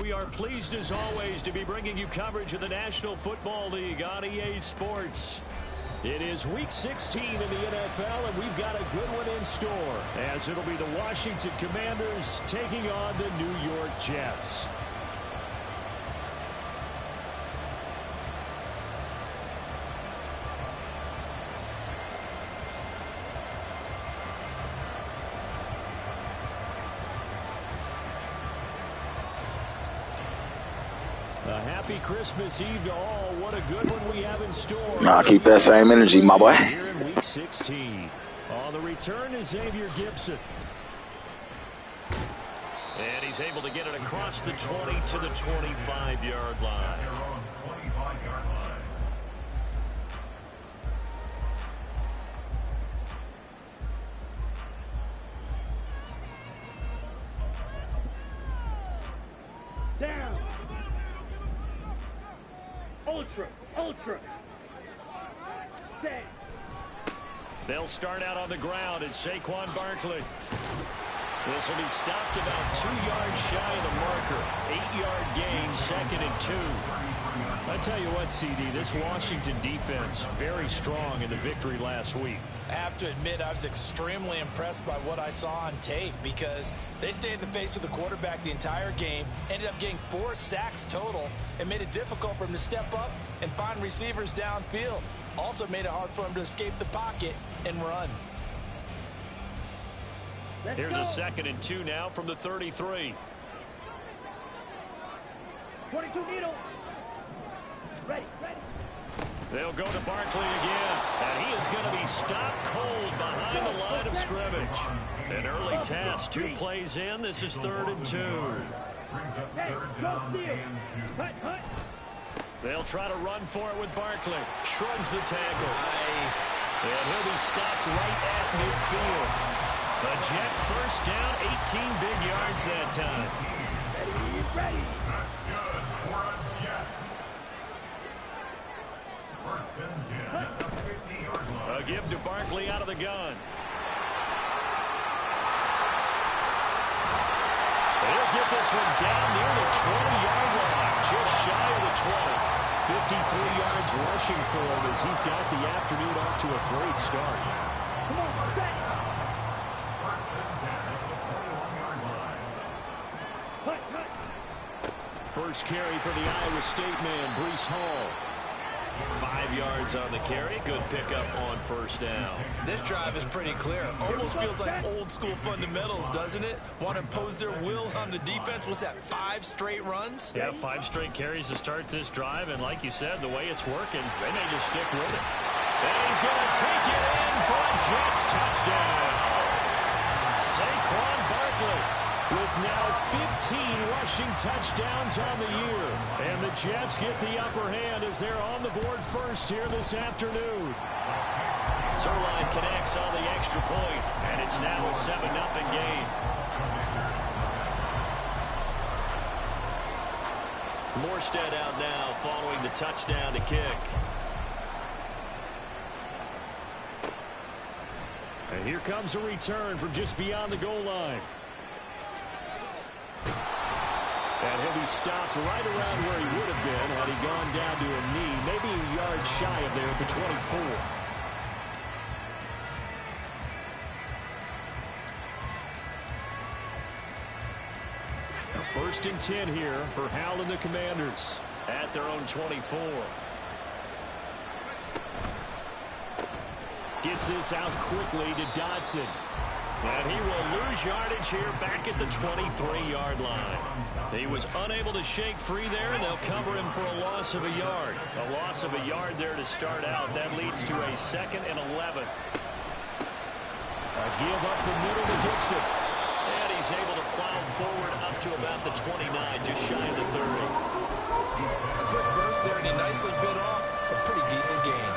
We are pleased as always to be bringing you coverage of the National Football League on EA Sports. It is Week 16 in the NFL, and we've got a good one in store, as it'll be the Washington Commanders taking on the New York Jets. A happy Christmas Eve to all. What a good one we have in store. Nah, keep that same energy, my boy. Here in Week 16. On the return is Xavier Gibson. And he's able to get it across the 20 to the 25-yard line. Down. Ultra. Stay. They'll start out on the ground. It's Saquon Barkley. This will be stopped about 2 yards shy of the marker. 8-yard gain, 2nd and 2. I tell you what, CD, this Washington defense, very strong in the victory last week. I have to admit, I was extremely impressed by what I saw on tape because they stayed in the face of the quarterback the entire game, ended up getting 4 sacks total, and made it difficult for him to step up and find receivers downfield. Also made it hard for him to escape the pocket and run. Here's a 2nd and 2 now from the 33. 22 needle. Ready. They'll go to Barkley again, and he is going to be stopped cold behind the line of scrimmage. An early task, 2 plays in. This is 3rd and 2. Hey, go steal. Hut. They'll try to run for it with Barkley. Shrugs the tackle. Nice. And he'll be stopped right at midfield. A Jet first down, 18 big yards that time. Ready. That's good for a Jets. First and 10 at the 50-yard line. A give to Barkley out of the gun. He'll get this one down near the 20-yard line, just shy of the 20. 53 yards rushing for him as he's got the afternoon off to a great start. Come on, set. First and 10 at the 21-yard line. Hut. First carry for the Iowa State man, Breece Hall. 5 yards on the carry. Good pickup on first down. This drive is pretty clear. Almost feels like old school fundamentals, doesn't it? Want to impose their will on the defense. Was that 5 straight runs? Yeah, 5 straight carries to start this drive, and like you said, the way it's working, they may just stick with it. And he's going to take it in for a Jets touchdown. Saquon Barkley with now 15 rushing touchdowns on the year. And the Jets get the upper hand as they're on the board first here this afternoon. Zerline connects on the extra point, and it's now a 7-0 game. Morstead out now following the touchdown to kick. And here comes a return from just beyond the goal line. And he'll be stopped right around where he would have been had he gone down to a knee, maybe a yard shy of there at the 24. Now 1st and 10 here for Howell and the Commanders at their own 24. Gets this out quickly to Dodson. And he will lose yardage here back at the 23-yard line. He was unable to shake free there, and they'll cover him for a loss of a yard. A loss of a yard there to start out. That leads to a 2nd and 11. A give up the middle to Gibson. And he's able to plow forward up to about the 29, just shy of the 30. Quick burst there, and he nicely bit off. A pretty decent gain.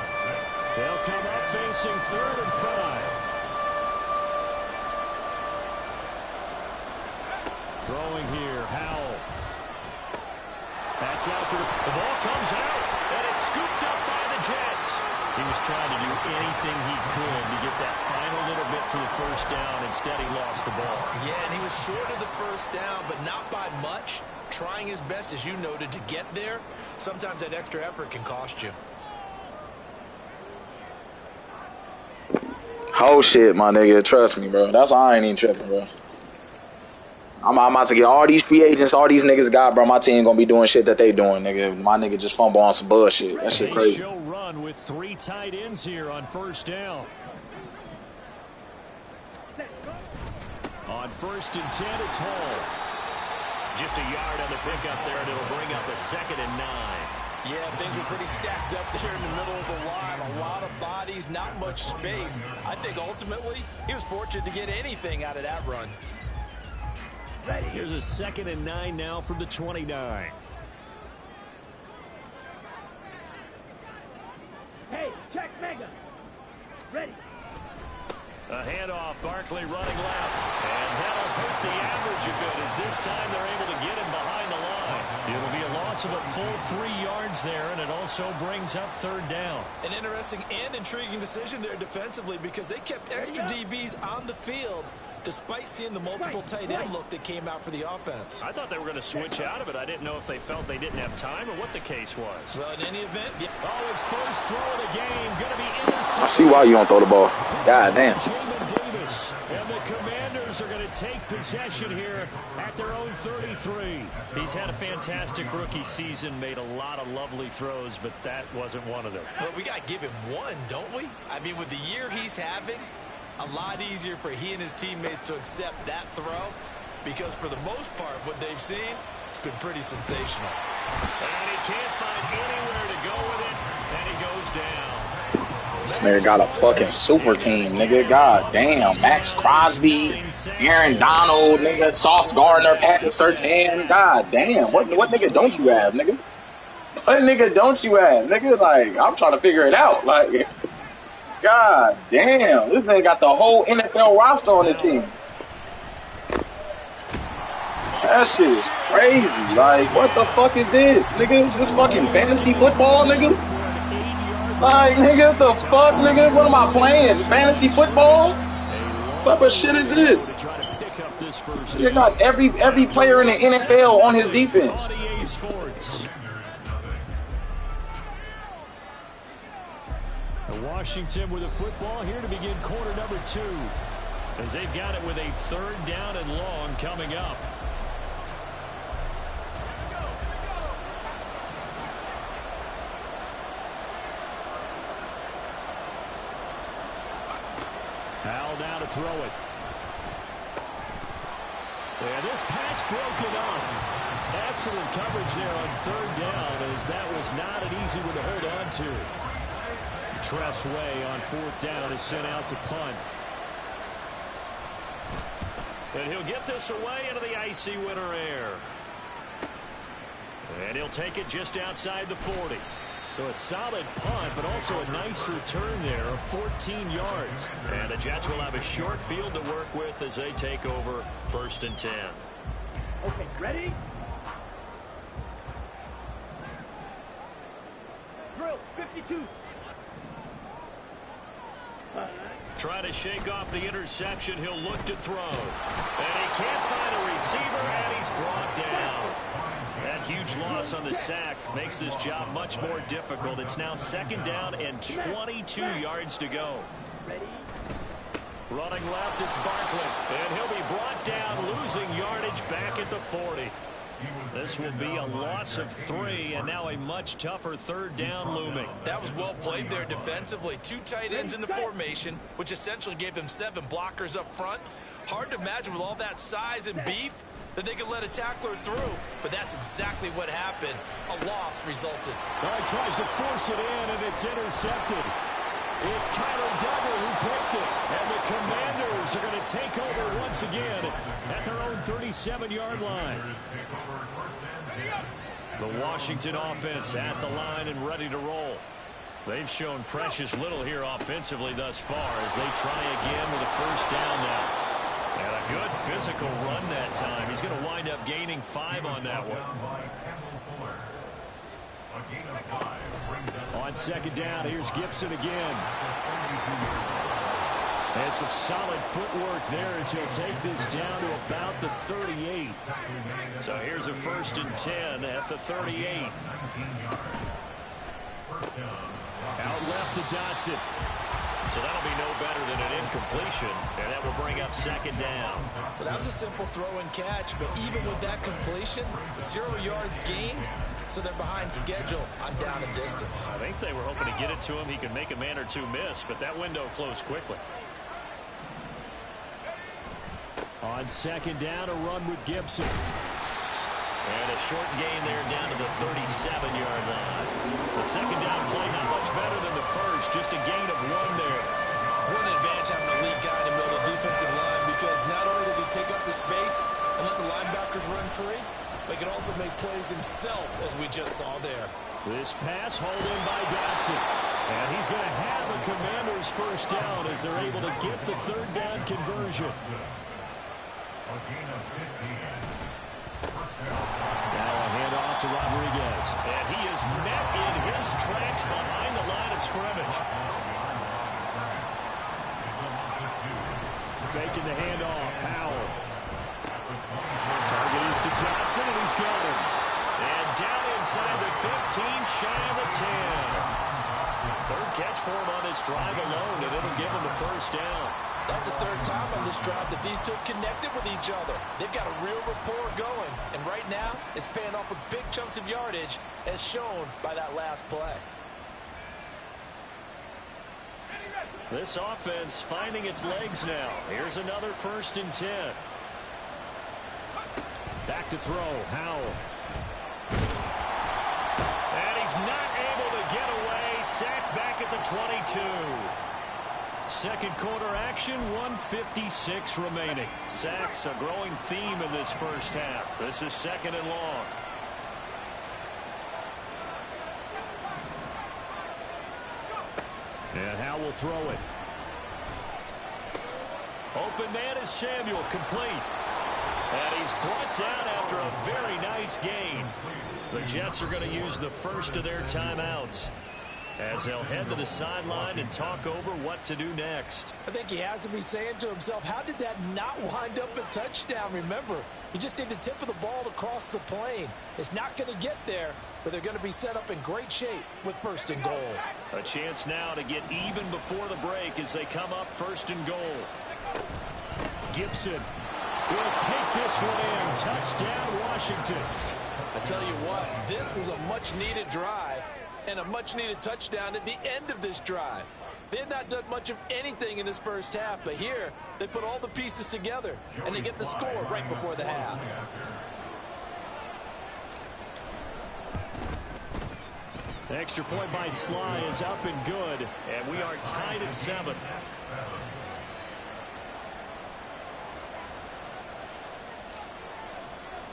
They'll come up facing 3rd and 5. Throwing here, Howell. That's out to the ball comes out, and it's scooped up by the Jets. He was trying to do anything he could to get that final little bit for the first down. Instead, he lost the ball. Yeah, and he was short of the first down, but not by much. Trying his best, as you noted, to get there. Sometimes that extra effort can cost you. Oh, shit, my nigga. Trust me, bro. That's why I ain't even tripping, bro. I'm about to get all these free agents, all these niggas got, bro. My team gonna be doing shit that they doing, nigga. My nigga just fumble on some bullshit. That shit crazy. Show run with 3 tight ends here on first down. On 1st and 10, it's Hall. Just a yard on the pickup there, and it'll bring up a 2nd and 9. Yeah, things were pretty stacked up there in the middle of the line. A lot of bodies, not much space. I think ultimately he was fortunate to get anything out of that run. Here's a 2nd and 9 now from the 29. Hey, check mega. Ready. A handoff, Barkley running left. And that'll hurt the average a bit as this time they're able to get him behind the line. It'll be a loss of a full 3 yards there, and it also brings up 3rd down. An interesting and intriguing decision there defensively because they kept extra DBs on the field despite seeing the multiple tight end look that came out for the offense. I thought they were going to switch out of it. I didn't know if they felt they didn't have time or what the case was. Well, in any event, Oh, his first throw of the game going to be intercepted. I see why you don't throw the ball. God damn. Davis. And the Commanders are going to take possession here at their own 33. He's had a fantastic rookie season, made a lot of lovely throws, but that wasn't one of them. Well, we got to give him one, don't we? I mean, with the year he's having, a lot easier for he and his teammates to accept that throw because for the most part, what they've seen, it's been pretty sensational. And he can't find anywhere to go with it, and he goes down. This nigga got a fucking super team, nigga. God damn. Max Crosby, Aaron Donald, nigga, Sauce Gardner, Patrick Surtain. God damn. What nigga don't you have, nigga? What nigga don't you have, nigga? Like, I'm trying to figure it out. Like, God damn. This nigga got the whole NFL roster on his team. That shit is crazy. Like, what the fuck is this? Nigga, is this fucking fantasy football, nigga? Like, nigga, what the fuck, nigga? What am I playing? Fantasy football? What type of shit is this? You got every player in the NFL on his defense. Washington with the football here to begin quarter number 2. As they've got it with a 3rd down and long coming up. Howell down to throw it. And this pass broken up. Excellent coverage there on 3rd down as that was not an easy one to hold on to. Tress Way on 4th down is sent out to punt. And he'll get this away into the icy winter air. And he'll take it just outside the 40. So a solid punt, but also a nice return there of 14 yards. And the Jets will have a short field to work with as they take over 1st and 10. Okay, ready? Drill, 52. Trying to shake off the interception. He'll look to throw. And he can't find a receiver, and he's brought down. That huge loss on the sack makes this job much more difficult. It's now 2nd down and 22 yards to go. Running left, it's Barkley. And he'll be brought down, losing yardage back at the 40. This will be a loss of 3, and now a much tougher 3rd down looming. That was well played there defensively. 2 tight ends in the formation, which essentially gave them 7 blockers up front. Hard to imagine with all that size and beef that they could let a tackler through, but that's exactly what happened. A loss resulted. He tries to force it in, and it's intercepted. It's Kyler Duggar who picks it, and the Commanders are going to take over once again at their own 37-yard line. The Washington offense at the line and ready to roll. They've shown precious little here offensively thus far as they try again with a 1st down now. And a good physical run that time. He's going to wind up gaining 5 on that one. A gain of 5 brings up On second down, here's Gibson again. And some solid footwork there as he'll take this down to about the 38. So here's a 1st and 10 at the 38. 19 yards. First down. Out left to Dotson. So that'll be no better than an incompletion, and that will bring up 2nd down. Well, that was a simple throw and catch, but even with that completion, 0 yards gained, so they're behind schedule on down and distance. I think they were hoping to get it to him. He could make a man or two miss, but that window closed quickly. On 2nd down, a run with Gibson. And a short gain there down to the 37-yard line. The 2nd down play not much better than the first, just a gain of 1 there. What an advantage having an elite guy in the middle of the defensive line, because not only does he take up the space and let the linebackers run free, but he can also make plays himself, as we just saw there. This pass hauled in by Dotson. And he's going to have a Commander's 1st down as they're able to get the 3rd down conversion. A gain of 15. Now a handoff to Rodriguez. And he is met in his tracks behind the line of scrimmage. Faking the handoff. Howell. Target is to Dotson, and he's got him. And down inside the 15, shy of the 10. 3rd catch for him on this drive alone, and it'll give him the 1st down. That's the 3rd time on this drive that these two connected with each other. They've got a real rapport going, and right now it's paying off with big chunks of yardage, as shown by that last play. This offense finding its legs now. Here's another 1st and 10. Back to throw, Howell. And he's not able to get away. Sacked back at the 22. 2nd quarter action, 1:56 remaining. Sacks a growing theme in this 1st half. This is 2nd and long. And Howell will throw it. Open man is Samuel, complete. And he's brought down after a very nice gain. The Jets are going to use the 1st of their timeouts as they'll head to the sideline and talk over what to do next. I think he has to be saying to himself, how did that not wind up a touchdown? Remember, you just need the tip of the ball to cross the plane. It's not going to get there, but they're going to be set up in great shape with 1st and goal. A chance now to get even before the break as they come up 1st and goal. Gibson will take this one in. Touchdown, Washington. I tell you what, this was a much-needed drive and a much-needed touchdown at the end of this drive. They had not done much of anything in this 1st half, but here they put all the pieces together, and they get the score right before the half. The extra point by Sly is up and good, and we are tied at 7.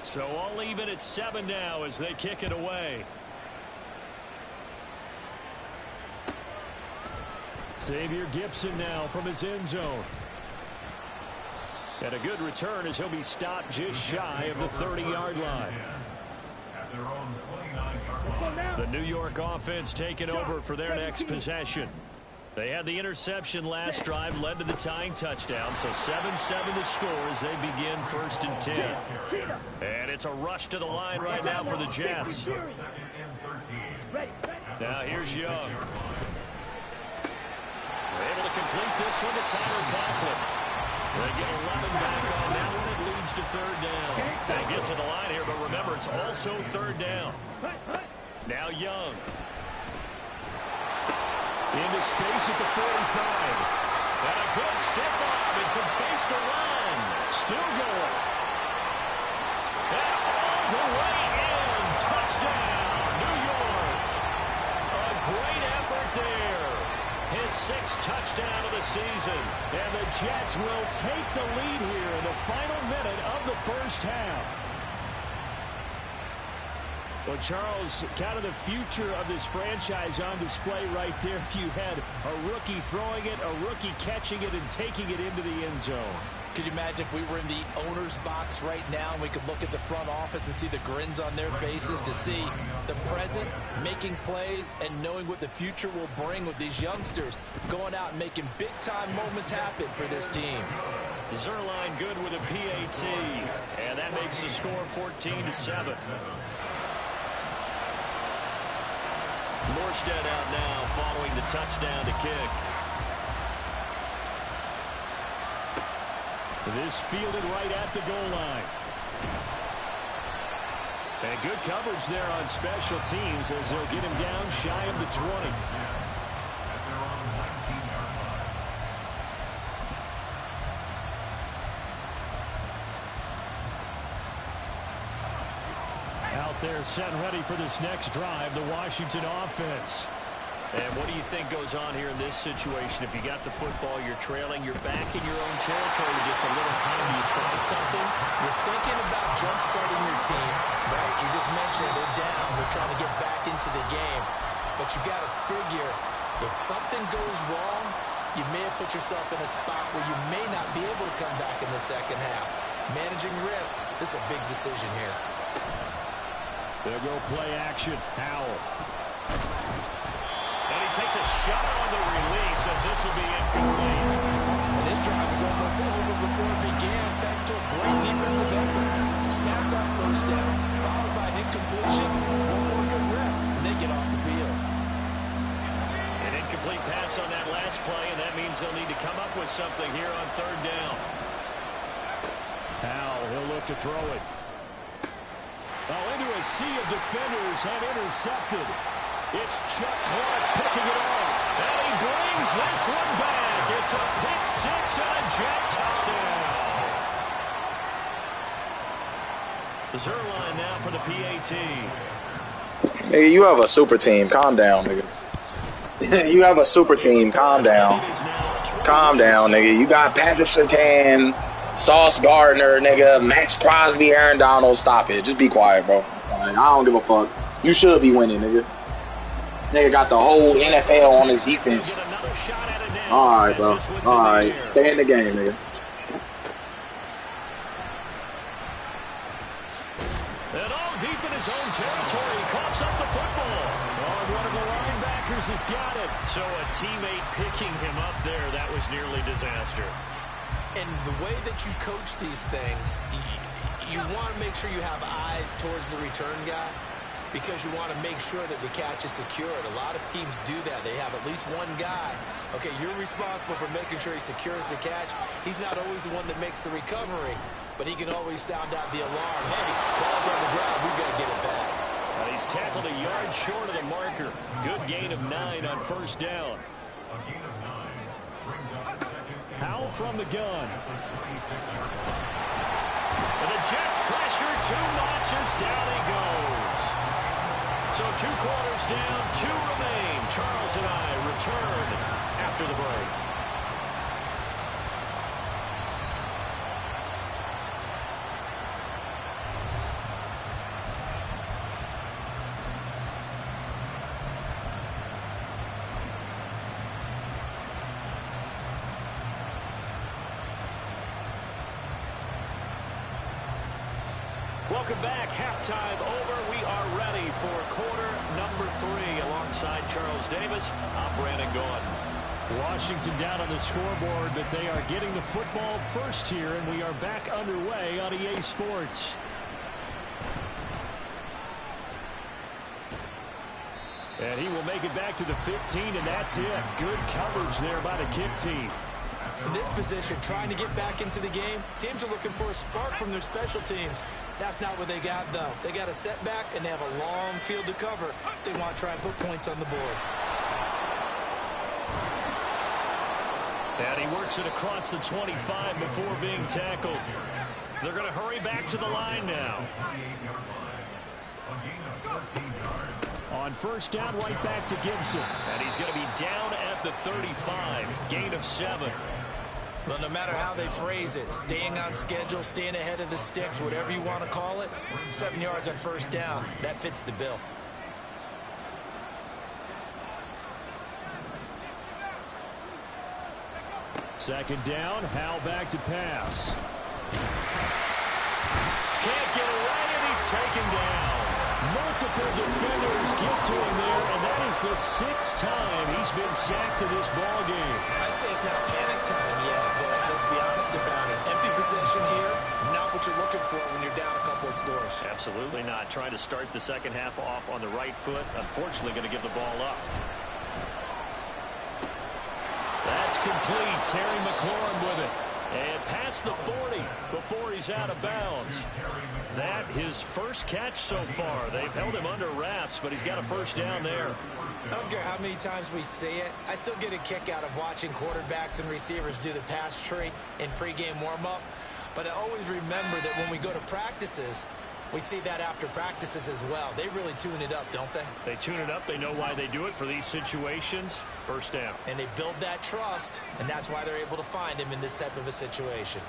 So all even at 7 now as they kick it away. Xavier Gibson now from his end zone. And a good return as he'll be stopped just shy of the 30-yard line. The New York offense taking over for their next possession. They had the interception last drive, led to the tying touchdown, so 7-7 to score as they begin 1st and 10. And it's a rush to the line right now for the Jets. Now here's Young. They're able to complete this one to Tyler Conklin. They get 11 back on that one. It leads to 3rd down. They get to the line here, but remember, it's also 3rd down. Now Young. Into space at the 45. And a good stiff arm and some space to run. Still going. And all the way in. Touchdown, New York. A great effort there. His 6th touchdown of the season. And the Jets will take the lead here in the final minute of the 1st half. Well, Charles, kind of the future of this franchise on display right there. You had a rookie throwing it, a rookie catching it, and taking it into the end zone. could you imagine if we were in the owner's box right now and we could look at the front office and see the grins on their faces to see the present, making plays, and knowing what the future will bring with these youngsters going out and making big-time moments happen for this team. Zerline good with a PAT, and that makes the score 14-7. Morstead out now following the touchdown to kick. This fielded right at the goal line. And good coverage there on special teams as they'll get him down shy of the 20. At their own 19-yard line. Out there set and ready for this next drive, the Washington offense. And what do you think goes on here in this situation? If you got the football, you're trailing, you're back in your own territory with just a little time. Do you try something? You're thinking about jump-starting your team, right? You just mentioned it. They're down. They're trying to get back into the game. But you got to figure if something goes wrong, you may have put yourself in a spot where you may not be able to come back in the second half. Managing risk, this is a big decision here. They'll go play action. Howell. And he takes a shot on the release as this will be incomplete. And his drive was almost over before it began thanks to a great defensive effort. Sacked on first down, followed by an incompletion. One more good rep, and they get off the field. An incomplete pass on that last play, and that means they'll need to come up with something here on third down. Howell, he'll look to throw it. Oh, into a sea of defenders and intercepted. It's Chuck Clark picking it off. And he brings this one back. It's a pick six and a jet touchdown. Zerline now for the PAT. Nigga, you have a super team. Calm down, nigga. You have a super team. Calm down. Calm down, nigga. You got Patrick Surtain, Sauce Gardner, nigga, Max Crosby, Aaron Donald. Stop it. Just be quiet, bro. I don't give a fuck. You should be winning, nigga. Nigga got the whole NFL on his defense. All right, bro. All right. Stay in the game, nigga. And all deep in his own territory, he coughs up the football. Oh, one of the linebackers has got it. So a teammate picking him up there, that was nearly disaster. And the way that you coach these things, you want to make sure you have eyes towards the return guy because you want to make sure that the catch is secured. A lot of teams do that. They have at least one guy. Okay, you're responsible for making sure he secures the catch. He's not always the one that makes the recovery, but he can always sound out the alarm. Hey, ball's on the ground. We've got to get it back. He's tackled a yard short of the marker. Good gain of 9 on first down. A gain of 9 brings up second. Howell from the gun. And the Jets pressure, 2 notches, down he goes. So 2 quarters down, 2 remain. Charles and I return after the break. Welcome back. Halftime over. We are ready for quarter number 3. Alongside Charles Davis, I'm Brandon Gaudin. Washington down on the scoreboard, but they are getting the football first here, and we are back underway on EA Sports. And he will make it back to the 15, and that's it. Good coverage there by the kick team. In this position, trying to get back into the game, teams are looking for a spark from their special teams. That's not what they got, though. They got a setback, and they have a long field to cover if they want to try and put points on the board. And he works it across the 25 before being tackled. They're going to hurry back to the line now. On first down, right back to Gibson. And he's going to be down at the 35. Gain of 7. Well, no matter how they phrase it, staying on schedule, staying ahead of the sticks, whatever you want to call it, 7 yards on first down, that fits the bill. Second down, Howell back to pass. Can't get away, and he's taken down. Multiple defenders get to him there, and that is the 6th time he's been sacked in this ball game. I'd say it's not panic time yet, but let's be honest about it. Empty possession here, not what you're looking for when you're down a couple of scores. Absolutely not. Trying to start the second half off on the right foot. Unfortunately, going to give the ball up. That's complete. Terry McLaurin with it. And past the 40 before he's out of bounds. That his first catch so far. They've held him under wraps, but he's got a first down there. I don't care how many times we say it. I still get a kick out of watching quarterbacks and receivers do the pass tree in pregame warm-up. But I always remember that when we go to practices, we see that after practices as well. They really tune it up, don't they? They tune it up. They know why they do it for these situations. First down. And they build that trust, and that's why they're able to find him in this type of a situation.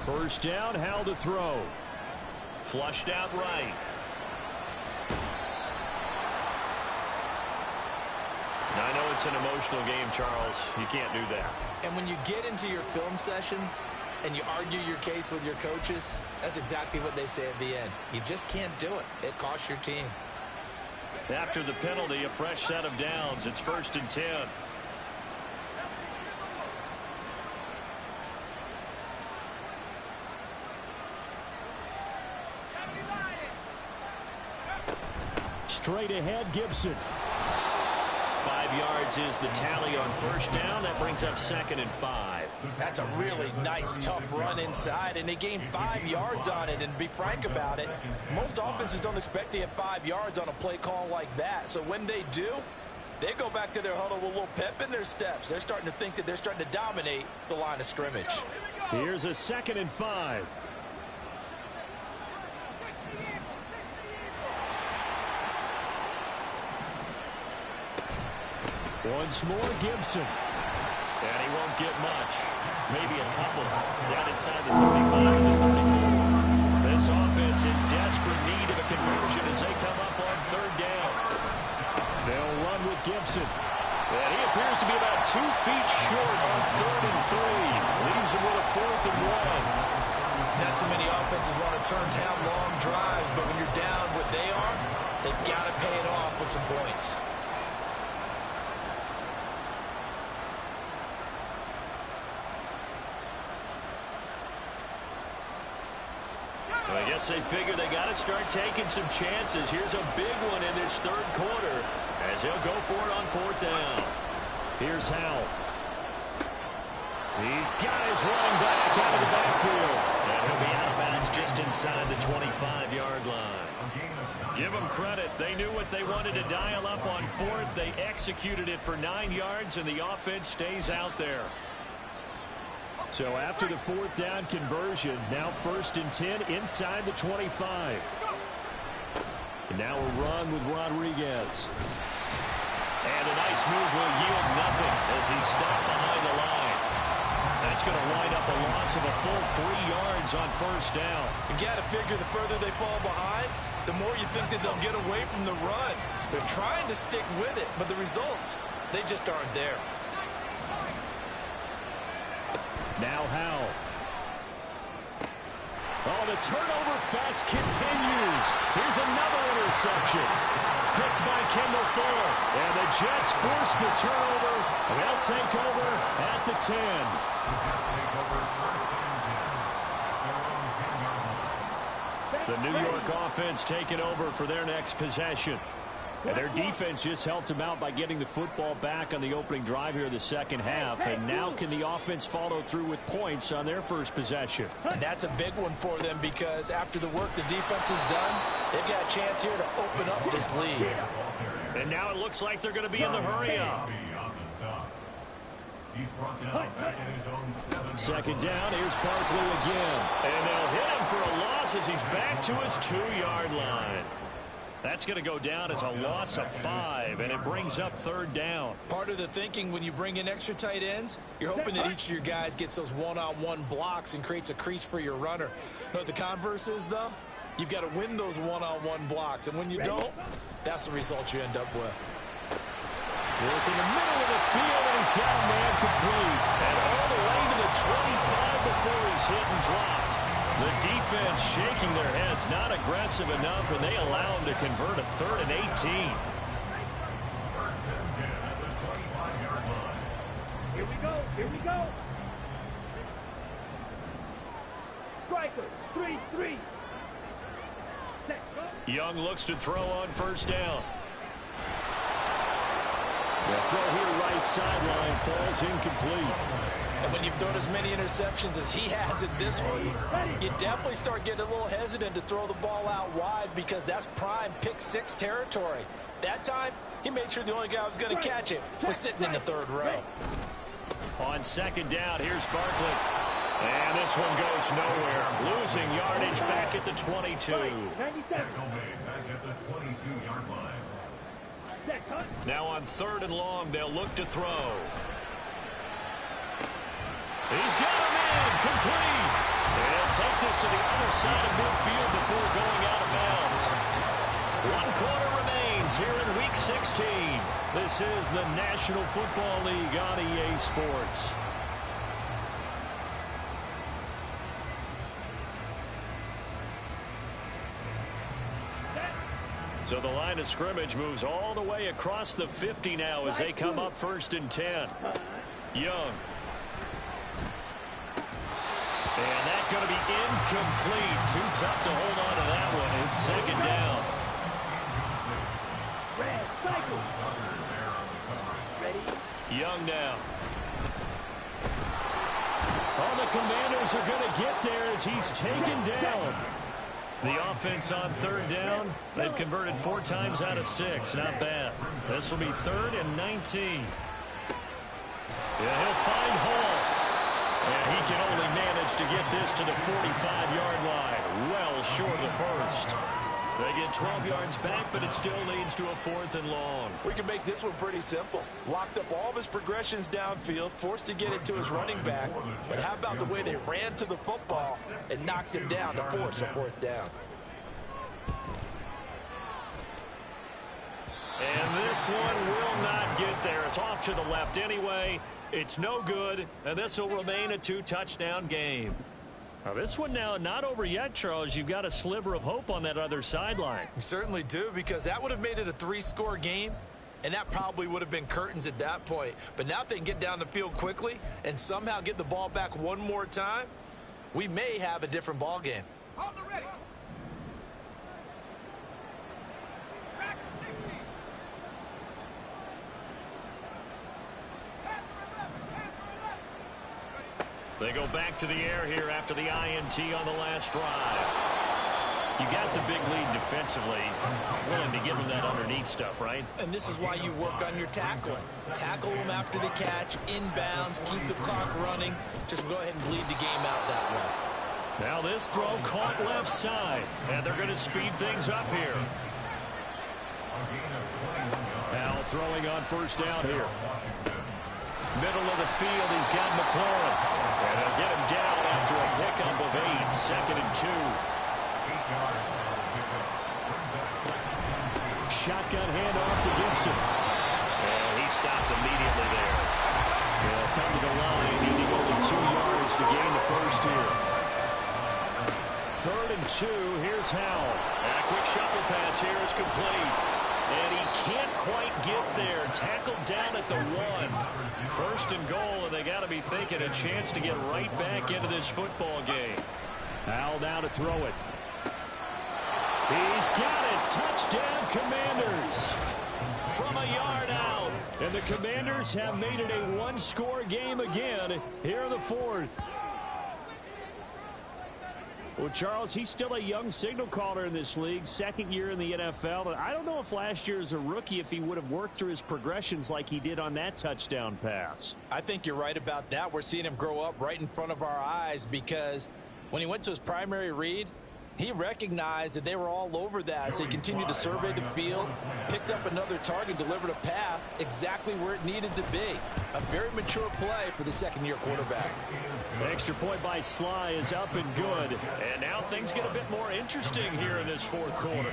First down, Howell to throw. Flushed out right. Now, I know it's an emotional game, Charles. You can't do that. And when you get into your film sessions and you argue your case with your coaches, that's exactly what they say at the end. You just can't do it. It costs your team. After the penalty, a fresh set of downs. It's 1st and 10. Straight ahead, Gibson. 5 yards is the tally on first down. That brings up 2nd and 5. That's a really nice, tough run inside, and they gained 5 yards on it. And to be frank about it, most offenses don't expect to get 5 yards on a play call like that. So when they do, they go back to their huddle with a little pep in their steps. They're starting to think that they're starting to dominate the line of scrimmage. Here's a 2nd and 5. Once more, Gibson. And he won't get much. Maybe a couple. Down inside the 35 to the 34. This offense in desperate need of a conversion as they come up on 3rd down. They'll run with Gibson. And he appears to be about 2 feet short on 3rd and 3. Leaves him with a 4th and 1. Not too many offenses want to turn down long drives, but when you're down what they are, they've got to pay it off with some points. I guess they figure they got to start taking some chances. Here's a big one in this 3rd quarter as he'll go for it on 4th down. Here's Howell. He's got his running back out of the backfield. And he'll be out of bounds just inside the 25-yard line. Give them credit. They knew what they wanted to dial up on 4th. They executed it for 9 yards, and the offense stays out there. So after the 4th down conversion, now 1st and 10 inside the 25. And now a run with Rodriguez. And a nice move will yield nothing as he's stopped behind the line. That's going to wind up a loss of a full 3 yards on 1st down. You got to figure the further they fall behind, the more you think that they'll get away from the run. They're trying to stick with it, but the results, they just aren't there. Now Howell. Oh, the turnover fest continues. Here's another interception. Picked by Kendall Fuller. And the Jets force the turnover. They'll take over at the 10. The New York offense taking over for their next possession. And their defense just helped them out by getting the football back on the opening drive here in the second half. And now can the offense follow through with points on their first possession? And that's a big one for them because after the work the defense has done, they've got a chance here to open up this lead. And now it looks like they're going to be in the hurry-up. Second down, here's Barkley again. And they'll hit him for a loss as he's back to his 2-yard line. That's going to go down as a loss of 5, and it brings up 3rd down. Part of the thinking when you bring in extra tight ends, you're hoping that each of your guys gets those one-on-one blocks and creates a crease for your runner. You know what the converse is, though? You've got to win those one-on-one blocks, and when you don't, that's the result you end up with. Working the middle of the field, and he's got a man complete. And all the way to the 25 before he's hit and dropped. The defense shaking their heads, not aggressive enough, and they allow him to convert a 3rd and 18. First and 10 at the 25-yard line. Here we go. Here we go. Striker, 3-3. Set, go. Young looks to throw on first down. The throw here right sideline falls incomplete. And when you've thrown as many interceptions as he has in this one, you definitely start getting a little hesitant to throw the ball out wide because that's prime pick 6 territory. That time, he made sure the only guy who was going to catch it was sitting in the 3rd row. On second down, here's Barkley. And this one goes nowhere. Losing yardage back at the 22. 97. Tackle made back at the 22-yard line. Set, cut. Now on 3rd and long, they'll look to throw. He's got a man complete. And take this to the other side of midfield before going out of bounds. 1 quarter remains here in Week 16. This is the National Football League on EA Sports. So the line of scrimmage moves all the way across the 50 now as they come up 1st and 10. Young. And that's going to be incomplete. Too tough to hold on to that one. It's 2nd down. Red, cycle. Ready. Young now. All the Commanders are going to get there as he's taken down. The offense on 3rd down. They've converted 4 times out of 6. Not bad. This will be 3rd and 19. Yeah, he'll find Hall. And he can only manage to get this to the 45-yard line. Well short of the 1st. They get 12 yards back, but it still leads to a 4th and long. We can make this one pretty simple. Locked up all of his progressions downfield, forced to get it to his running back. But how about the way they ran to the football and knocked him down to force a 4th down? And this one will not get there. It's off to the left anyway. It's no good, and this will remain a 2-touchdown game. Now this one now not over yet, Charles. You've got a sliver of hope on that other sideline. You certainly do, because that would have made it a 3-score game, and that probably would have been curtains at that point. But now if they can get down the field quickly and somehow get the ball back one more time, we may have a different ball game. On the ready. Back 60. They go back to the air here after the INT on the last drive. You got the big lead defensively. Willing to give them that underneath stuff, right? And this is why you work on your tackling. Tackle them after the catch, inbounds, keep the clock running. Just go ahead and bleed the game out that way. Now this throw caught left side, and they're going to speed things up here. Now throwing on first down here. Middle of the field, he's got McLaurin. And they'll get him down after a pickup of 8. 2nd and 2. Shotgun handoff to Gibson. And he stopped immediately there. They'll come to the line, needing only 2 yards to gain the first here. 3rd and 2, here's Howell. And a quick shuffle pass here is complete. And he can't quite get there. Tackled down at the 1. 1st and goal, and they got to be thinking a chance to get right back into this football game. Howell now to throw it. He's got it. Touchdown, Commanders. From a yard out. And the Commanders have made it a 1-score game again here in the 4th. Well, Charles, he's still a young signal caller in this league, 2nd year in the NFL. I don't know if last year as a rookie if he would have worked through his progressions like he did on that touchdown pass. I think you're right about that. We're seeing him grow up right in front of our eyes, because when he went to his primary read, he recognized that they were all over that, so he continued to survey the field, picked up another target, delivered a pass exactly where it needed to be. A very mature play for the 2nd-year quarterback. The extra point by Sly is up and good. And now things get a bit more interesting here in this 4th quarter.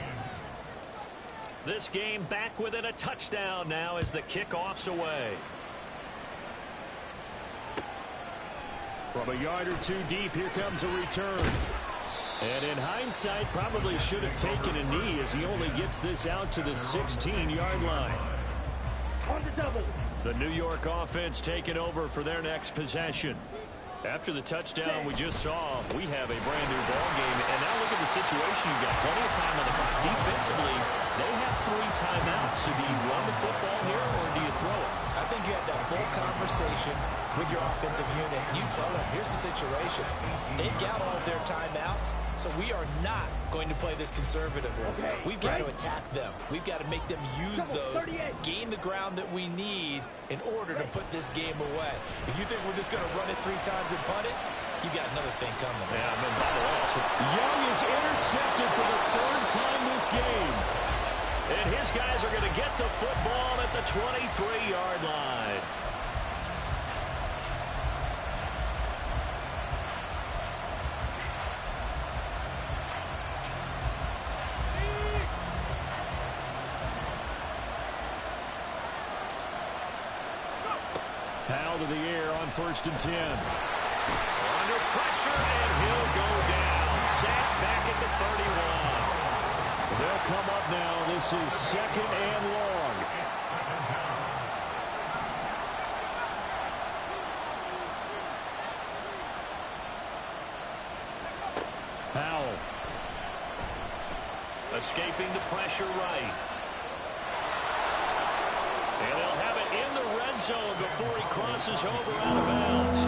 This game back within a touchdown now as the kickoff's away. From a yard or two deep, here comes a return. And in hindsight, probably should have taken a knee as he only gets this out to the 16-yard line. On the double. The New York offense taking over for their next possession. After the touchdown we just saw, we have a brand new ball game. And now look at the situation. You've got plenty of time on the clock. Defensively, they have 3 timeouts. So do you run the football here or do you throw it? I think you have that full conversation with your offensive unit. You tell them, here's the situation. They've got all of their timeouts, so we are not going to play this conservatively. We've got to attack them. We've got to make them use those, gain the ground that we need in order to put this game away. If you think we're just going to run it 3 times and punt it, you got another thing coming. Yeah, I mean, by the way, Young is intercepted for the 3rd time this game. And his guys are going to get the football at the 23-yard line. Powell to the air on 1st and 10. Under pressure, and he'll go down. Sacked back at the 31. They'll come up now. This is 2nd and long. Powell. Escaping the pressure right. And they'll have it in the red zone before he crosses over out of bounds.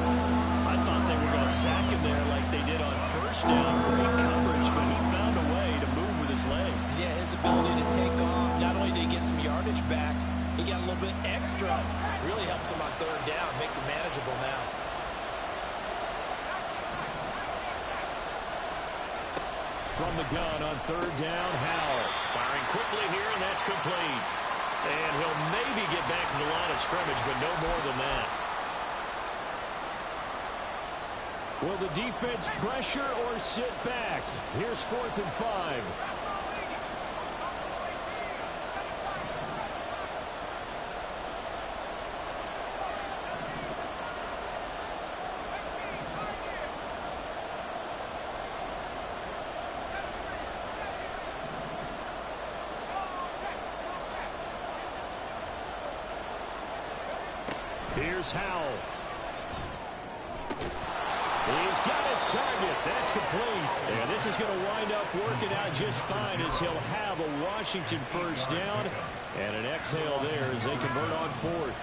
I thought they were going to sack him there like they did on 1st down. Great coverage, but he found a way to move with his legs. Yeah, his ability to take off, not only did he get some yardage back, he got a little bit extra. Really helps him on 3rd down, makes it manageable now. From the gun on 3rd down, Howell. Firing quickly here, and that's complete. And he'll maybe get back to the line of scrimmage, but no more than that. Will the defense pressure or sit back? Here's 4th and 5. Here's Howell. He's got his target. That's complete. And this is going to wind up working out just fine as he'll have a Washington 1st down. And an exhale there as they convert on 4th.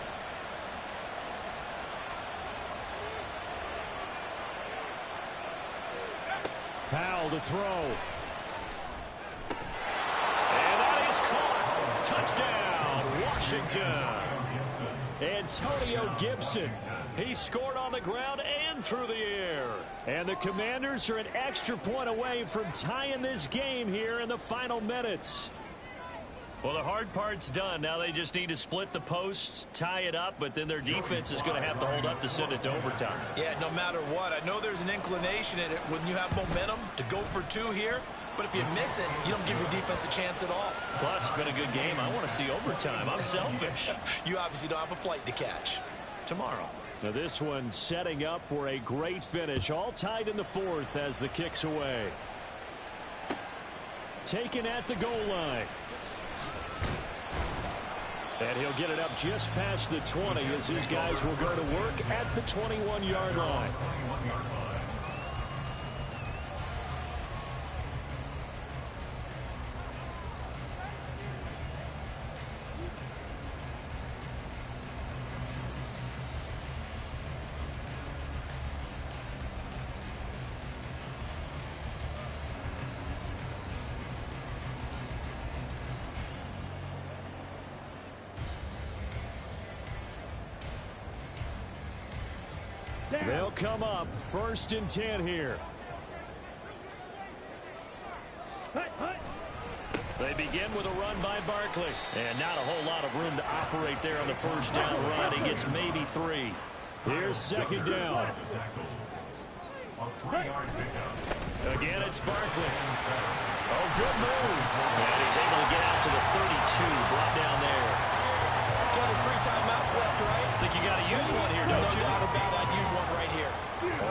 Powell to throw. And that is caught. Touchdown, Washington. Antonio Gibson. He scored on the ground and through the air. And the Commanders are an extra point away from tying this game here in the final minutes. Well, the hard part's done. Now they just need to split the posts, tie it up, but then their defense is going to have to hold up to send it to overtime. Yeah, no matter what. I know there's an inclination in it when you have momentum to go for 2 here, but if you miss it, you don't give your defense a chance at all. Plus, it's been a good game. I want to see overtime. I'm selfish. You obviously don't have a flight to catch. Tomorrow. Now this one setting up for a great finish. All tied in the 4th as the kick's away. Taken at the goal line. And he'll get it up just past the 20 as his guys will go to work at the 21-yard line. They'll come up 1st and 10 here. They begin with a run by Barkley. And not a whole lot of room to operate there on the 1st down run. He gets maybe 3. Here's 2nd down. Again, it's Barkley. Oh, good move. And he is able to get out to the 32, brought down there. Got his 3 timeouts left, right? I think you got to use one here, don't you? No doubt about it. I'd use one right here.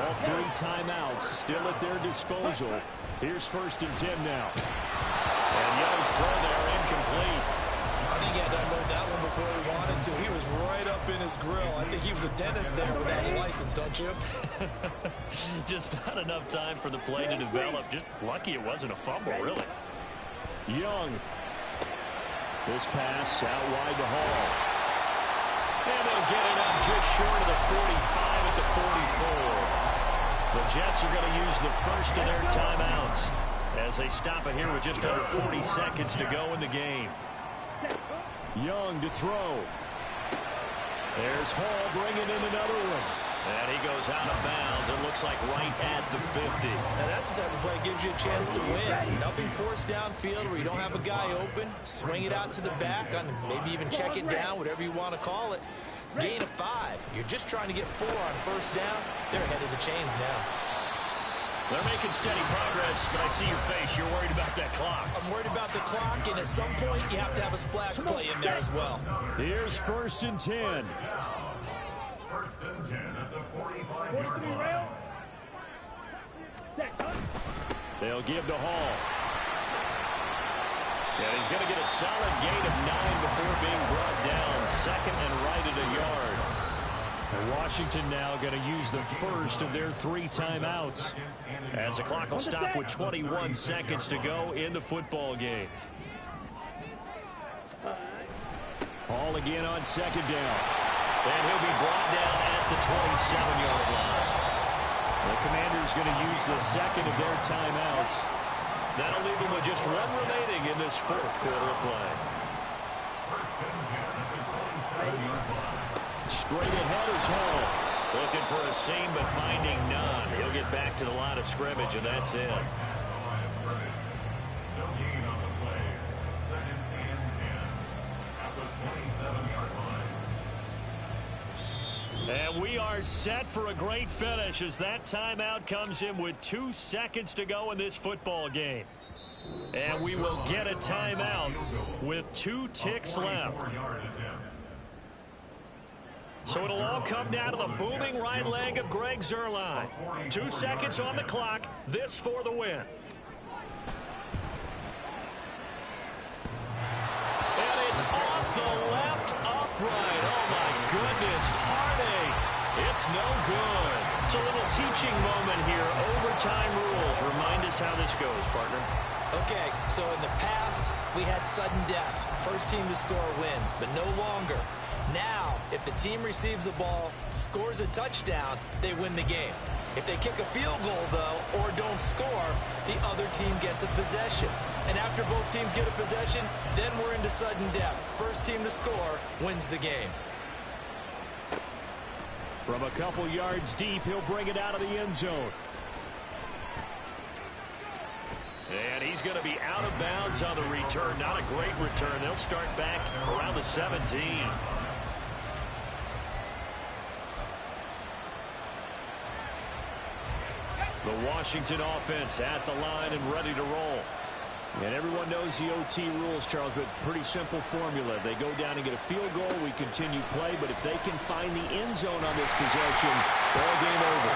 All 3 timeouts still at their disposal. Here's 1st and 10 now. And Young's throw there incomplete. I think he had to unload that one before he wanted to. He was right up in his grill. I think he was a dentist there without a license, don't you? Just not enough time for the play to develop. Just lucky it wasn't a fumble, really. Young. This pass out wide to Hall. And they'll get it up just short of the 45 at the 44. The Jets are going to use the first of their timeouts as they stop it here with just under 40 seconds to go in the game. Young to throw. There's Hall bringing in another one. And he goes out of bounds. It looks like right at the 50. Now that's the type of play that gives you a chance to win. Nothing forced downfield where you don't have a guy open. Swing it out to the back, on maybe even check it down, whatever you want to call it. Gain of 5. You're just trying to get 4 on first down. They're ahead of the chains now. They're making steady progress, but I see your face. You're worried about that clock. I'm worried about the clock, and at some point, you have to have a splash play in there as well. Here's 1st and 10. 1st and 10 at the 45-yard line. They'll give to Hall. And he's going to get a solid gain of 9 before being brought down. 2nd and right at a yard. And Washington now going to use the first of their 3 timeouts, as the clock will stop with 21 seconds to go in the football game. Hall again on 2nd down. And he'll be brought down at the 27-yard line. The Commanders going to use the 2nd of their timeouts. That'll leave them with just 1 remaining in this 4th quarter of play. Straight ahead is Hall. Looking for a seam, but finding none. He'll get back to the line of scrimmage, and that's it. No gain on the play. 2nd and 10 at the 27-yard line. And we are set for a great finish as that timeout comes in with 2 seconds to go in this football game. And we will get a timeout with 2 ticks left. So it'll all come down to the booming right leg of Greg Zuerlein. 2 seconds on the clock. This for the win. And it's off the left upright. Oh, my goodness. Heartache. It's no good. It's a little teaching moment here. Overtime rules. Remind us how this goes, partner. Okay, so in the past, we had sudden death. First team to score wins, but no longer. Now, if the team receives the ball, scores a touchdown, they win the game. If they kick a field goal, though, or don't score, the other team gets a possession. And after both teams get a possession, then we're into sudden death. First team to score wins the game. From a couple yards deep, he'll bring it out of the end zone. And he's going to be out of bounds on the return. Not a great return. They'll start back around the 17. The Washington offense at the line and ready to roll. And everyone knows the OT rules, Charles, but pretty simple formula. They go down and get a field goal, we continue play, but if they can find the end zone on this possession, ball game over.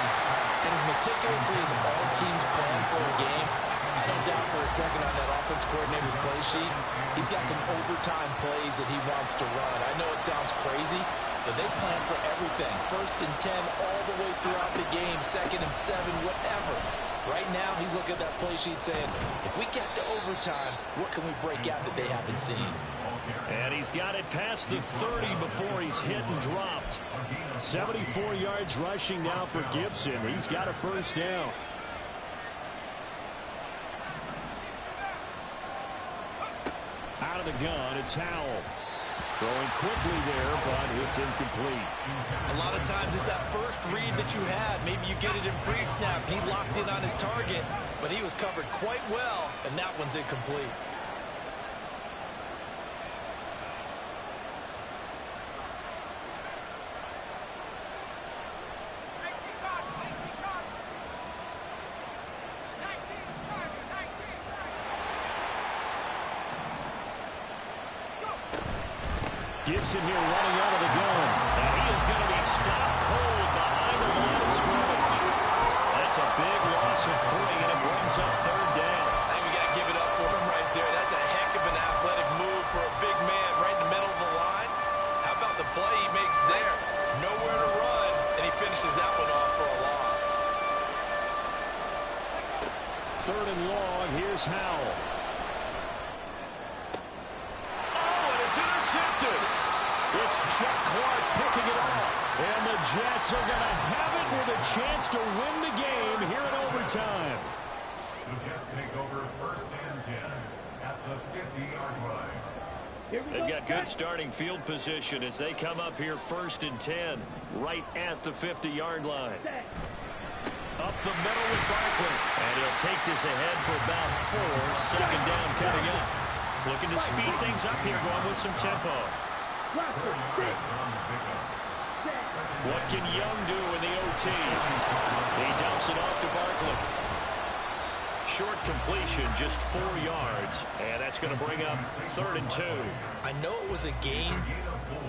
And as meticulously as all teams plan for a game, I don't doubt for a second on that offense coordinator's play sheet, he's got some overtime plays that he wants to run. I know it sounds crazy, but they plan for everything. 1st and 10 all the way throughout the game, 2nd and 7, whatever. Right now, he's looking at that play sheet saying, if we get to overtime, what can we break out that they haven't seen? And he's got it past the 30 before he's hit and dropped. 74 yards rushing now for Gibson. He's got a first down. Out of the gun, it's Howell. Throwing quickly there, but it's incomplete. A lot of times it's that first read that you had. Maybe you get it in pre-snap. He locked in on his target, but he was covered quite well, and that one's incomplete. Gibson here running out of the gun. And he is going to be stopped cold behind the line of scrimmage. That's a big loss of 3, and it brings up 3rd down. I think we got to give it up for him right there. That's a heck of an athletic move for a big man right in the middle of the line. How about the play he makes there? Nowhere to run, and he finishes that one off for a loss. 3rd and long. Here's Howell. Oh, and it's intercepted. It's Chuck Clark picking it off. And the Jets are going to have it with a chance to win the game here in overtime. The Jets take over 1st and 10 at the 50-yard line. They've got good starting field position as they come up here 1st and 10 right at the 50-yard line. Up the middle with Barkley. And he'll take this ahead for about 4. 2nd down coming up. Looking to speed things up here, going with some tempo. What can Young do in the OT? He dumps it off to Barkley. Short completion, just 4 yards. And that's going to bring up 3rd and 2. I know it was a gain,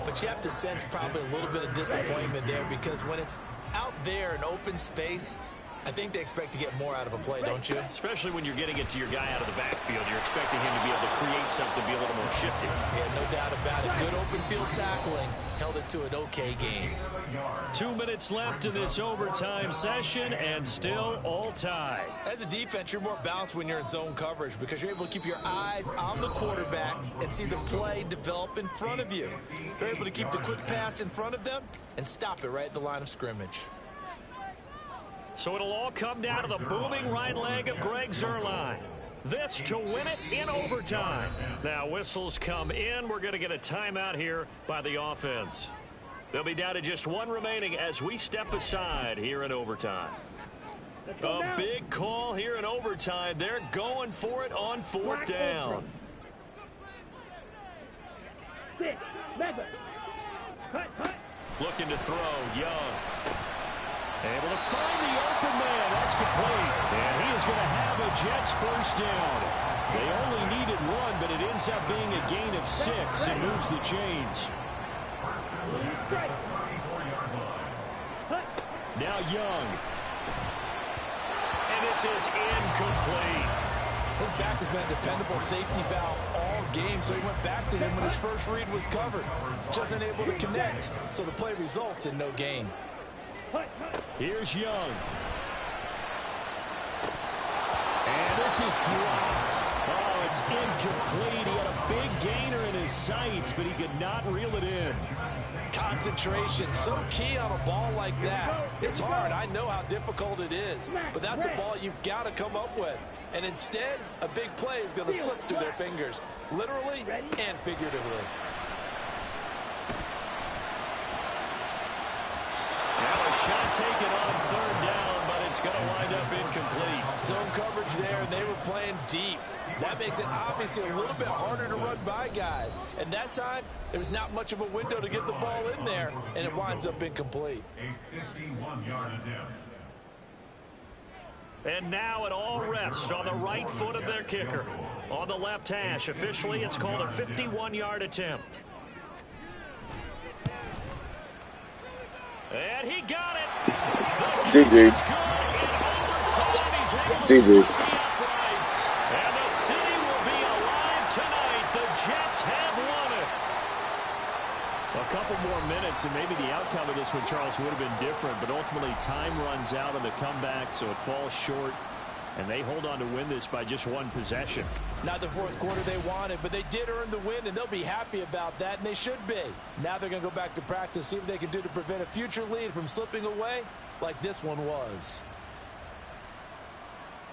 but you have to sense probably a little bit of disappointment there because when it's out there in open space, I think they expect to get more out of a play, don't you? Especially when you're getting it to your guy out of the backfield. You're expecting him to be able to create something, be a little more shifty. Yeah, no doubt about it. Good open field tackling. Held it to an okay game. 2 minutes left in this overtime session, and still all tied. As a defense, you're more balanced when you're in zone coverage because you're able to keep your eyes on the quarterback and see the play develop in front of you. They're able to keep the quick pass in front of them and stop it right at the line of scrimmage. So it'll all come down to the booming right leg of Greg Zuerlein. This to win it in overtime. Now whistles come in. We're going to get a timeout here by the offense. They'll be down to just 1 remaining as we step aside here in overtime. A big call here in overtime. They're going for it on 4th down. 6, 11. Cut. Looking to throw, Young. Able to find the open man. That's complete. And he is going to have a Jets 1st down. They only needed 1, but it ends up being a gain of 6 and moves the chains. Now Young. And this is incomplete. His back has been a dependable safety valve all game, so he went back to him when his first read was covered. Just unable to connect, so the play results in no gain. Here's Young. And this is dropped. Oh, it's incomplete. He had a big gainer in his sights, but he could not reel it in. Concentration, so key on a ball like that. It's hard. I know how difficult it is, but that's a ball you've got to come up with. And instead, a big play is going to slip through their fingers, literally and figuratively. Now a shot taken on 3rd down, but it's going to wind up incomplete. Zone coverage there, and they were playing deep. That makes it obviously a little bit harder to run by guys. And that time, there was not much of a window to get the ball in there, and it winds up incomplete. A 51-yard attempt. And now it all rests on the right foot of their kicker. On the left hash, officially it's called a 51-yard attempt. And he got it. GG. GG. And the city will be alive tonight. The Jets have won it. A couple more minutes and maybe the outcome of this one, Charles, would have been different. But ultimately time runs out on the comeback, so it falls short. And they hold on to win this by just 1 possession. Not the 4th quarter they wanted, but they did earn the win, and they'll be happy about that, and they should be. Now they're going to go back to practice, see what they can do to prevent a future lead from slipping away like this one was.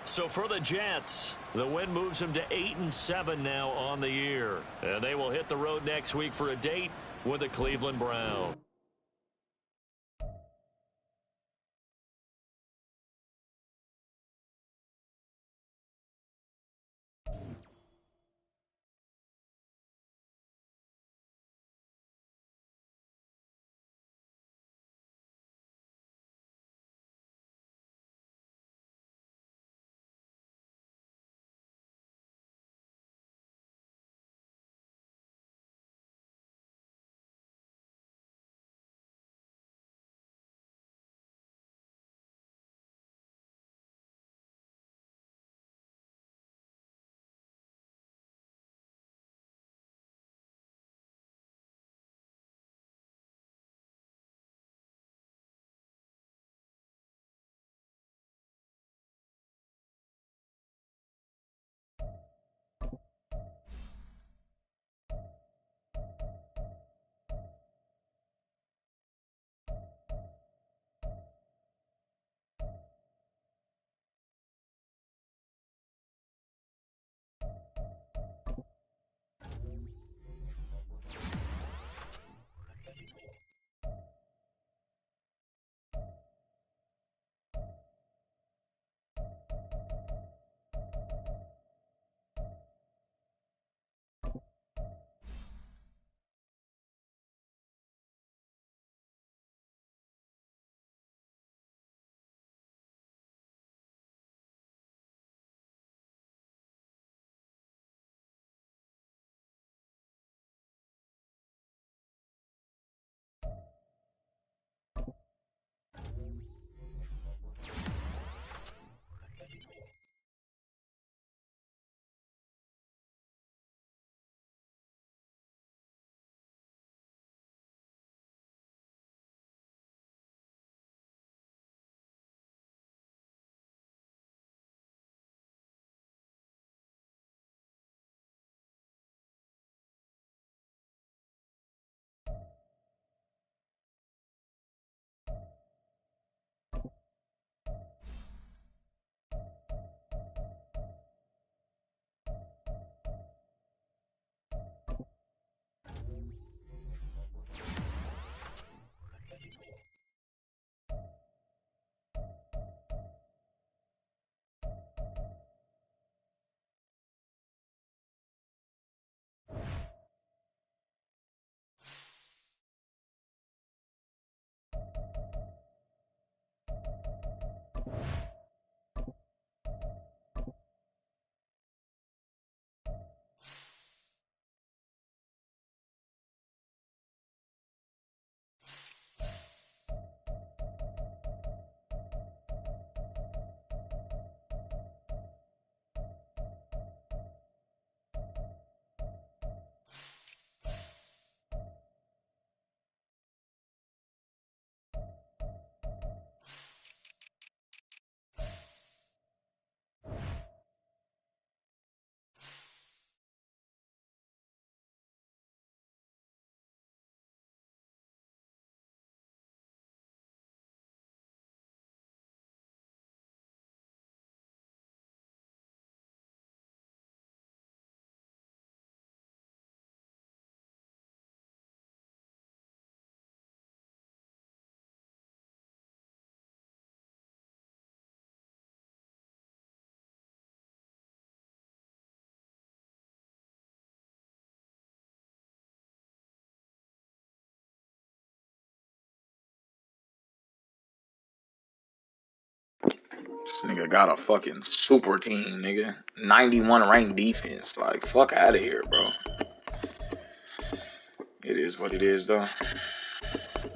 So for the Jets, the win moves them to 8-7 now on the year. And they will hit the road next week for a date with the Cleveland Browns. This nigga got a fucking super team, nigga. 91 ranked defense. Like, fuck out of here, bro. It is what it is, though.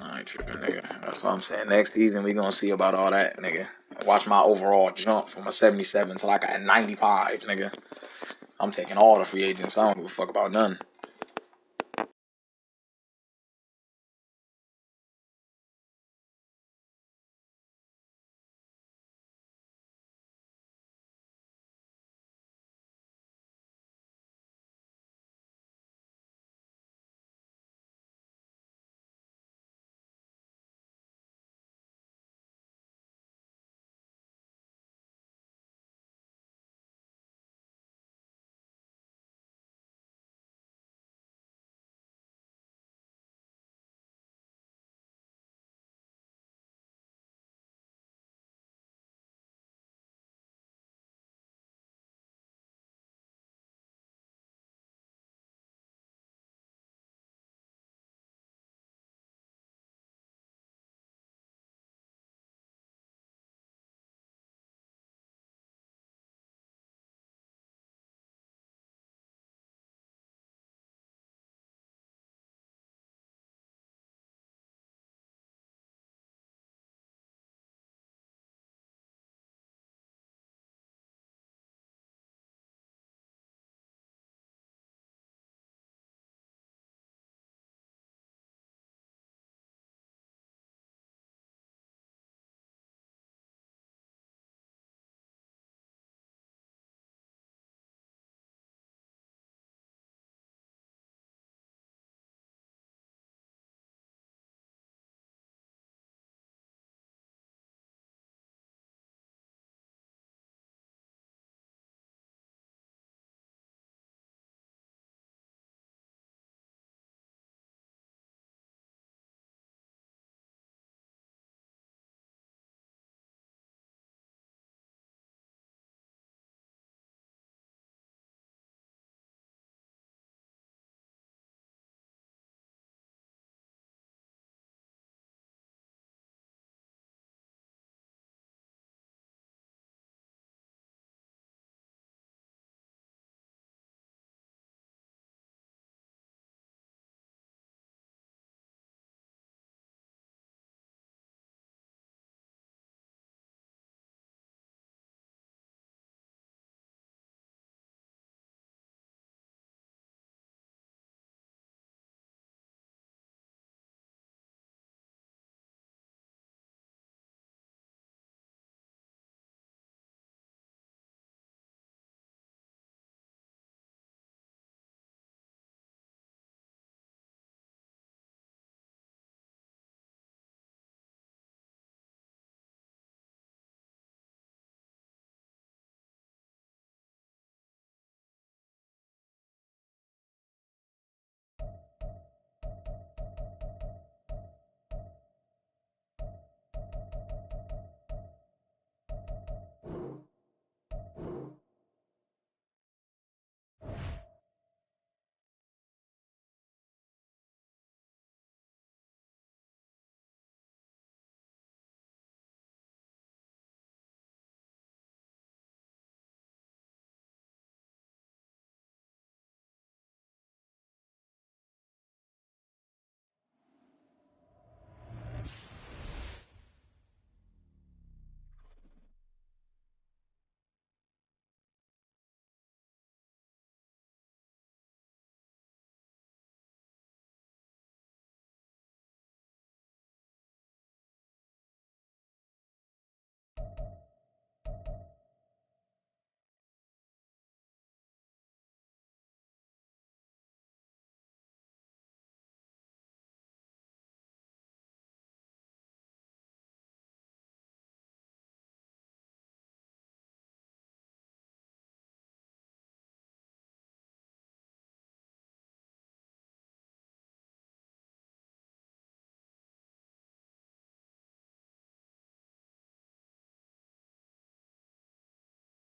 I ain't tripping, nigga. That's what I'm saying. Next season, we gonna see about all that, nigga. Watch my overall jump from a 77 to like a 95, nigga. I'm taking all the free agents. I don't give a fuck about none.